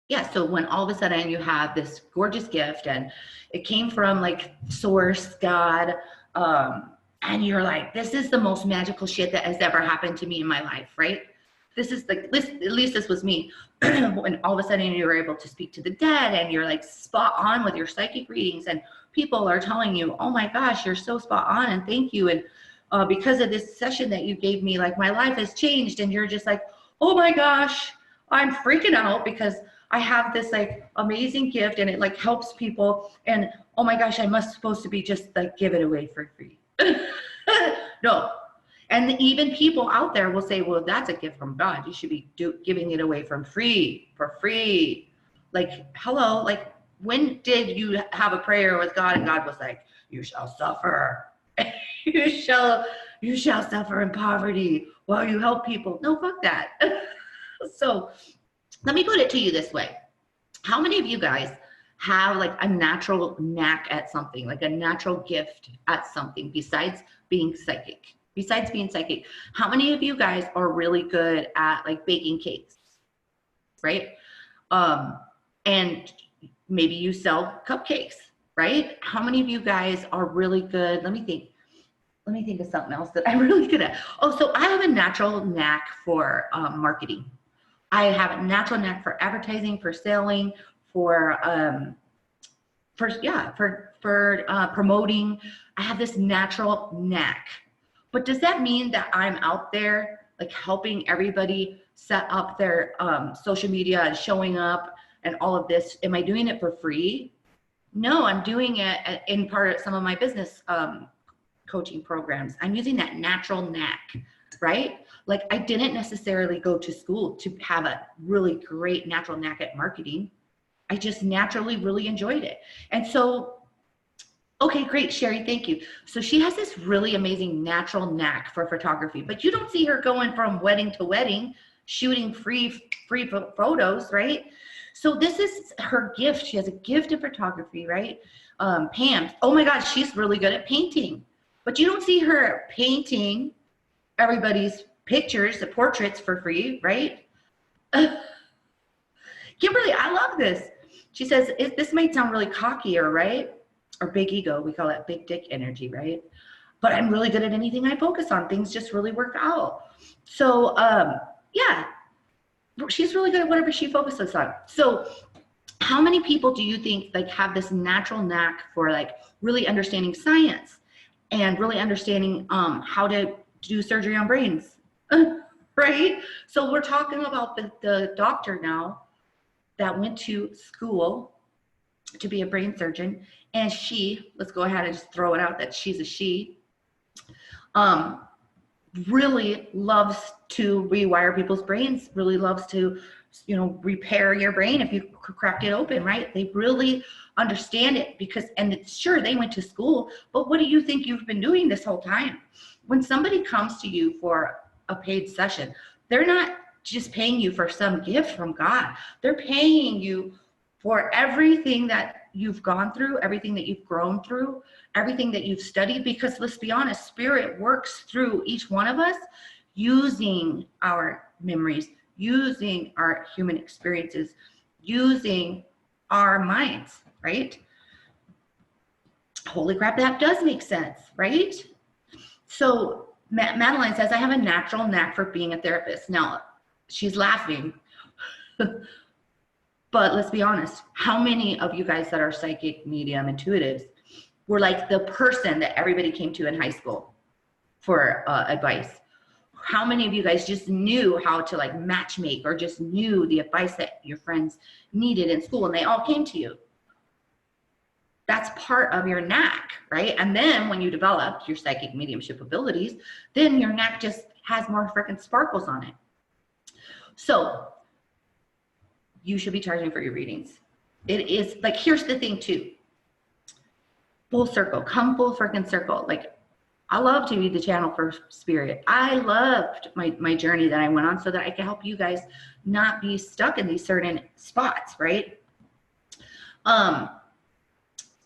Yeah, so when all of a sudden you have this gorgeous gift and it came from like source, God, and you're like, this is the most magical shit that has ever happened to me in my life, right? This is like, at least this was me. When all of a sudden you were able to speak to the dead and you're like spot on with your psychic readings and people are telling you, oh my gosh, you're so spot on and thank you. And because of this session that you gave me, like my life has changed. And you're just like, oh my gosh, I'm freaking out because I have this like amazing gift and it like helps people. And oh my gosh, I must supposed to be just like give it away for free. No. And even people out there will say, well, that's a gift from God. You should be giving it away for free. Like, hello, like when did you have a prayer with God and God was like, you shall suffer. you shall suffer in poverty while you help people. No, fuck that. So let me put it to you this way. How many of you guys have like a natural knack at something, like a natural gift at something besides being psychic? Besides being psychic, how many of you guys are really good at like baking cakes, right? And maybe you sell cupcakes, right? How many of you guys are really good? Let me think of something else that I'm really good at. Oh, so I have a natural knack for marketing. I have a natural knack for advertising, for selling, for promoting. I have this natural knack. But does that mean that I'm out there like helping everybody set up their social media and showing up and all of this? Am I doing it for free? No, I'm doing it in part of some of my business coaching programs. I'm using that natural knack, right? Like I didn't necessarily go to school to have a really great natural knack at marketing. I just naturally really enjoyed it. And so, okay, great, Sherry, thank you. So she has this really amazing natural knack for photography, but you don't see her going from wedding to wedding, shooting free photos, right? So this is her gift. She has a gift of photography, right? Pam, oh my God, she's really good at painting, but you don't see her painting everybody's pictures, the portraits for free, right? Kimberly, I love this. She says, this might sound really cocky, right? Or big ego, we call that big dick energy, right? But I'm really good at anything I focus on. Things just really work out. So yeah, she's really good at whatever she focuses on. So how many people do you think like have this natural knack for like really understanding science and really understanding how to do surgery on brains, right? So we're talking about the doctor now that went to school to be a brain surgeon, and she, let's go ahead and just throw it out that she's a she, really loves to rewire people's brains, really loves to, you know, repair your brain if you cracked it open, right? They really understand it because, and it's sure they went to school, but what do you think you've been doing this whole time? When somebody comes to you for a paid session, they're not just paying you for some gift from God. They're paying you for everything that you've gone through, everything that you've grown through, everything that you've studied, because let's be honest, spirit works through each one of us using our memories, using our human experiences, using our minds, right? Holy crap, that does make sense, right? So Madeline says, I have a natural knack for being a therapist. Now, she's laughing. But let's be honest, how many of you guys that are psychic, medium, intuitives were like the person that everybody came to in high school for advice? How many of you guys just knew how to like matchmake or just knew the advice that your friends needed in school and they all came to you? That's part of your knack, right? And then when you develop your psychic mediumship abilities, then your knack just has more freaking sparkles on it. So you should be charging for your readings. It is like, here's the thing too. Full circle, come full freaking circle. Like, I love to be the channel for spirit. I loved my journey that I went on so that I could help you guys not be stuck in these certain spots, right?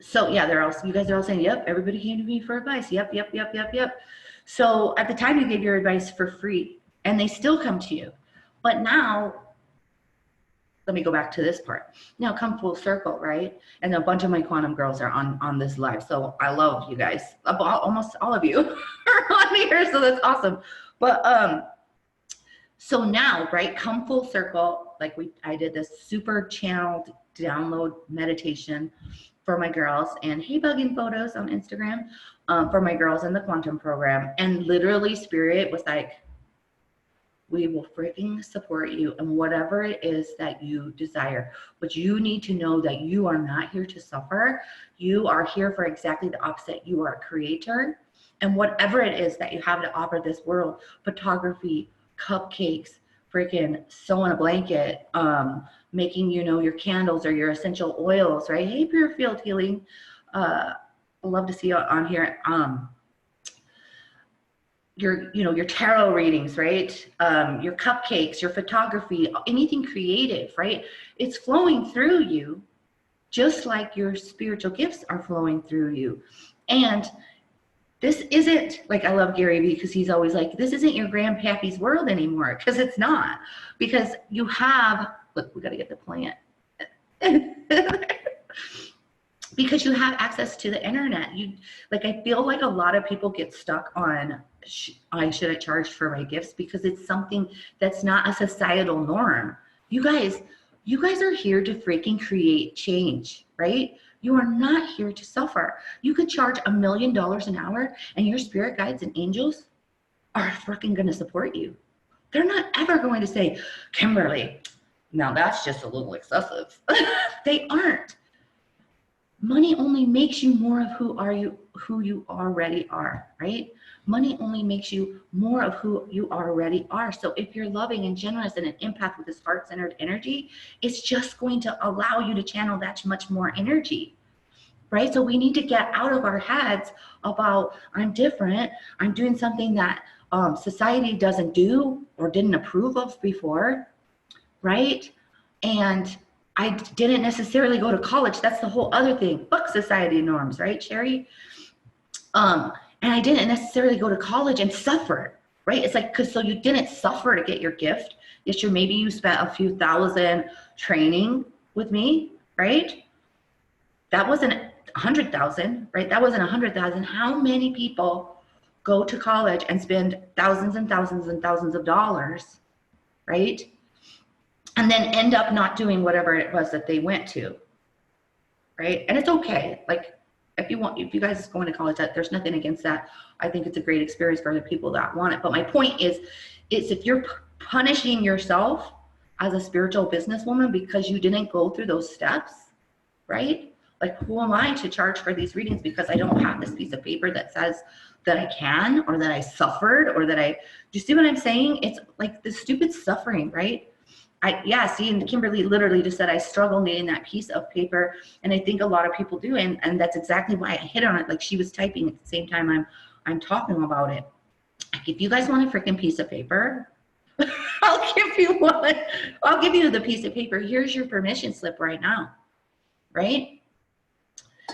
So yeah, you guys are all saying, yep, everybody came to me for advice. Yep. So at the time you gave your advice for free and they still come to you. But now let me go back to this part. Now come full circle, right? And a bunch of my quantum girls are on this live. So I love you guys. Almost all of you are on here. So that's awesome. But so now, right, come full circle. Like I did this super channeled download meditation for my girls, and hey, bugging photos on Instagram for my girls in the quantum program. And literally Spirit was like, we will freaking support you in whatever it is that you desire. But you need to know that you are not here to suffer. You are here for exactly the opposite. You are a creator. And whatever it is that you have to offer this world, photography, cupcakes, freaking sewing a blanket, making, your candles or your essential oils, right? Hey, Pure Field Healing. I love to see you on here. Your tarot readings, right? Your cupcakes, your photography, anything creative, right? It's flowing through you just like your spiritual gifts are flowing through you. And this isn't, like, I love Gary Vee because he's always like, this isn't your grandpappy's world anymore, because it's not. Because you have, look, we got to get the plant. Because you have access to the internet. I feel like a lot of people get stuck on, I should have charged for my gifts, because it's something that's not a societal norm. You guys are here to freaking create change, right? You are not here to suffer. You could charge $1 million an hour and your spirit guides and angels are freaking going to support you. They're not ever going to say, Kimberly, now that's just a little excessive. They aren't. Money only makes you more of who you already are, right? Money only makes you more of who you already are. So if you're loving and generous and an empath with this heart-centered energy, it's just going to allow you to channel that much more energy, right? So we need to get out of our heads about, I'm different, I'm doing something that society doesn't do or didn't approve of before, right? And I didn't necessarily go to college. That's the whole other thing. Fuck society norms, right, Sherry? And I didn't necessarily go to college and suffer, right? It's like, so you didn't suffer to get your gift. Yes, maybe you spent a few thousand training with me, right? That wasn't 100,000, right? That wasn't 100,000. How many people go to college and spend thousands and thousands and thousands of dollars, right? And then end up not doing whatever it was that they went to, right? And it's okay. Like, if you guys going to college, there's nothing against that. I think it's a great experience for the people that want it. But my point is if you're punishing yourself as a spiritual businesswoman because you didn't go through those steps, right? Like, who am I to charge for these readings because I don't have this piece of paper that says that I can, or that I suffered, or that do you see what I'm saying? It's like the stupid suffering, right? And Kimberly literally just said, I struggle needing that piece of paper. And I think a lot of people do. And that's exactly why I hit on it. Like, she was typing at the same time I'm talking about it. Like, if you guys want a freaking piece of paper, I'll give you one. I'll give you the piece of paper. Here's your permission slip right now, right?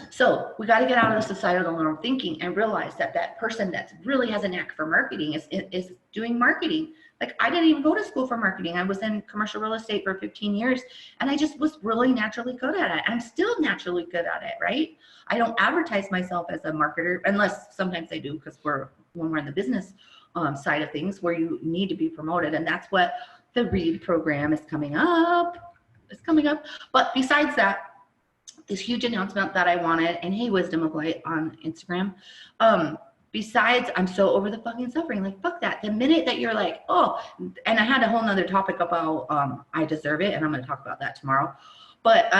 So we got to get out of the societal norm thinking and realize that person that really has a knack for marketing is doing marketing. Like, I didn't even go to school for marketing. I was in commercial real estate for 15 years, and I just was really naturally good at it. I'm still naturally good at it, right? I don't advertise myself as a marketer, unless sometimes I do, because when we're in the business side of things where you need to be promoted. And that's what the READ program is coming up. It's coming up. But besides that, this huge announcement that I wanted, and hey, Wisdom of Light on Instagram. Besides, I'm so over the fucking suffering. Like, fuck that. The minute that you're like, oh, and I had a whole nother topic about I deserve it, and I'm going to talk about that tomorrow. But,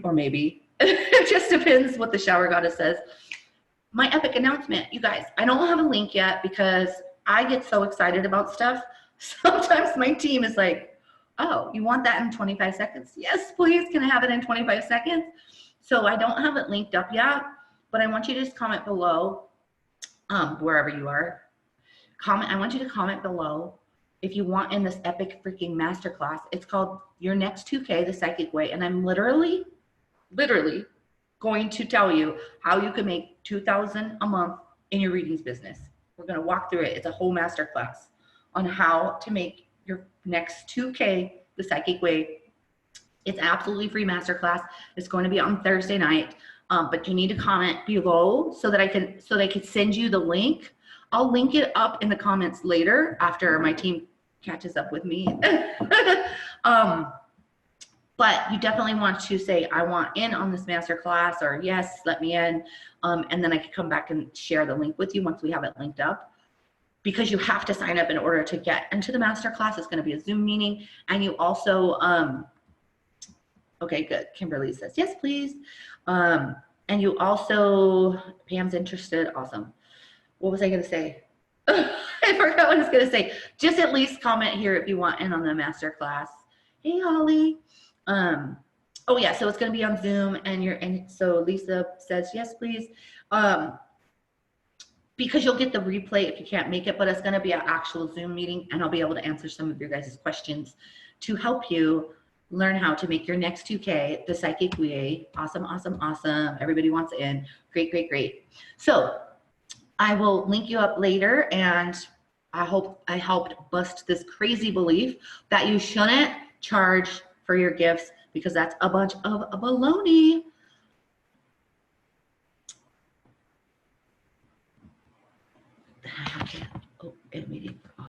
or maybe, it just depends what the shower goddess says. My epic announcement, you guys, I don't have a link yet because I get so excited about stuff. Sometimes my team is like, oh, you want that in 25 seconds? Yes, please. Can I have it in 25 seconds? So I don't have it linked up yet, but I want you to just comment below, wherever you are. I want you to comment below if you want in this epic freaking masterclass. It's called Your Next 2K, The Psychic Way. And I'm literally going to tell you how you can make $2,000 a month in your readings business. We're going to walk through it. It's a whole masterclass on how to make your next 2K the psychic way It's absolutely free masterclass. It's going to be on Thursday night. But you need to comment below so that I can send you the link. I'll link it up in the comments later after my team catches up with me. But you definitely want to say, I want in on this masterclass, or yes, let me in. And then I can come back and share the link with you once we have it linked up. Because you have to sign up in order to get into the masterclass. It's going to be a Zoom meeting. And you also, okay, good. Kimberly says, yes, please. And you also, Pam's interested. Awesome. What was I going to say? I forgot what I was going to say. Just at least comment here if you want in on the masterclass. Hey, Holly. Oh yeah, so it's going to be on Zoom, and so Lisa says, yes, please. Because you'll get the replay if you can't make it, but it's going to be an actual Zoom meeting, and I'll be able to answer some of your guys' questions to help you learn how to make your next 2K the psychic way. Awesome, awesome, awesome. Everybody wants in. Great, great, great. So I will link you up later, and I hope I helped bust this crazy belief that you shouldn't charge for your gifts, because that's a bunch of baloney.